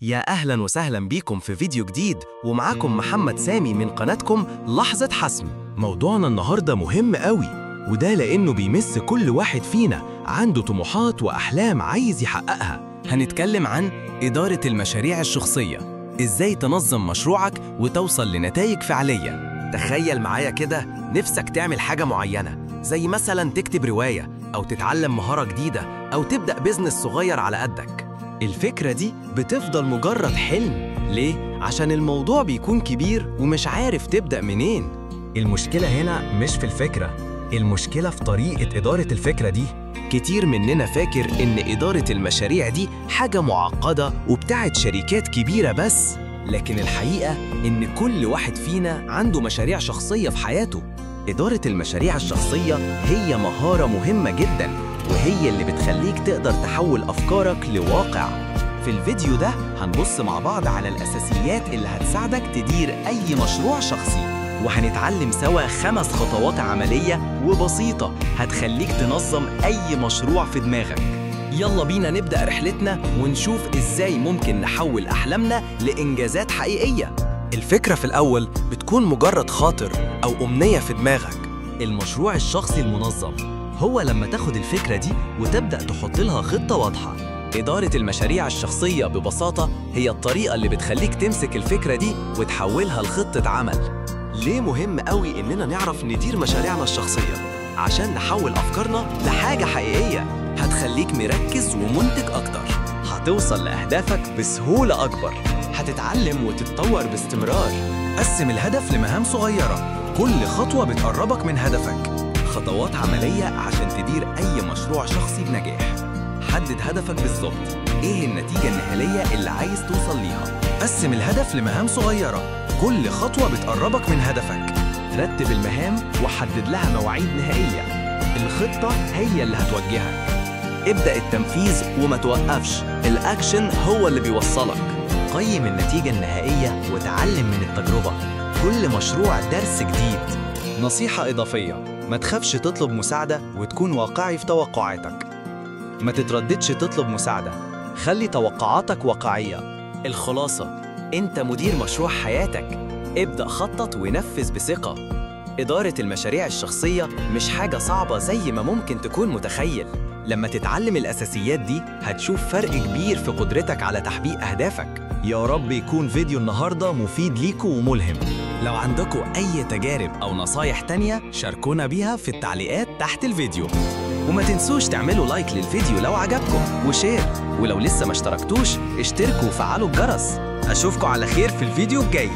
يا أهلاً وسهلاً بيكم في فيديو جديد، ومعاكم محمد سامي من قناتكم لحظة حسم. موضوعنا النهاردة مهم قوي، وده لأنه بيمس كل واحد فينا عنده طموحات وأحلام عايز يحققها. هنتكلم عن إدارة المشاريع الشخصية، إزاي تنظم مشروعك وتوصل لنتائج فعلية. تخيل معايا كده نفسك تعمل حاجة معينة، زي مثلاً تكتب رواية أو تتعلم مهارة جديدة أو تبدأ بيزنس صغير على قدك. الفكرة دي بتفضل مجرد حلم. ليه؟ عشان الموضوع بيكون كبير ومش عارف تبدأ منين. المشكلة هنا مش في الفكرة، المشكلة في طريقة إدارة الفكرة دي. كتير مننا فاكر إن إدارة المشاريع دي حاجة معقدة وبتاعت شركات كبيرة بس، لكن الحقيقة إن كل واحد فينا عنده مشاريع شخصية في حياته. إدارة المشاريع الشخصية هي مهارة مهمة جداً، وهي اللي بتخليك تقدر تحول أفكارك لواقع. في الفيديو ده هنبص مع بعض على الأساسيات اللي هتساعدك تدير أي مشروع شخصي، وهنتعلم سوا 5 خطوات عملية وبسيطة هتخليك تنظم أي مشروع في دماغك. يلا بينا نبدأ رحلتنا ونشوف إزاي ممكن نحول أحلامنا لإنجازات حقيقية. الفكرة في الأول بتكون مجرد خاطر أو أمنية في دماغك. المشروع الشخصي المنظم هو لما تاخد الفكرة دي وتبدأ تحط لها خطة واضحة. إدارة المشاريع الشخصية ببساطة هي الطريقة اللي بتخليك تمسك الفكرة دي وتحولها لخطة عمل. ليه مهم قوي إننا نعرف ندير مشاريعنا الشخصية؟ عشان نحول أفكارنا لحاجة حقيقية هتخليك مركز ومنتج أكتر، هتوصل لأهدافك بسهولة أكبر، هتتعلم وتتطور باستمرار. قسم الهدف لمهام صغيرة، كل خطوة بتقربك من هدفك. خطوات عملية عشان تدير أي مشروع شخصي بنجاح. حدد هدفك بالظبط، إيه النتيجة النهائية اللي عايز توصل ليها. قسم الهدف لمهام صغيرة، كل خطوة بتقربك من هدفك. رتب المهام وحدد لها مواعيد نهائية. الخطة هي اللي هتوجهك. ابدأ التنفيذ وما توقفش، الأكشن هو اللي بيوصلك. قيم النتيجة النهائية وتعلم من التجربة، كل مشروع درس جديد. نصيحة إضافية، ما تخافش تطلب مساعدة وتكون واقعي في توقعاتك. ما تترددش تطلب مساعدة، خلي توقعاتك واقعية. الخلاصة، أنت مدير مشروع حياتك، ابدأ خطط ونفذ بثقة. إدارة المشاريع الشخصية مش حاجة صعبة زي ما ممكن تكون متخيل. لما تتعلم الأساسيات دي هتشوف فرق كبير في قدرتك على تحقيق أهدافك. يا رب يكون فيديو النهاردة مفيد ليكم وملهم. لو عندكم أي تجارب أو نصايح تانية شاركونا بيها في التعليقات تحت الفيديو. وما تنسوش تعملوا لايك للفيديو لو عجبكم وشير، ولو لسه ما اشتركتوش اشتركوا وفعلوا الجرس. أشوفكم على خير في الفيديو الجاي.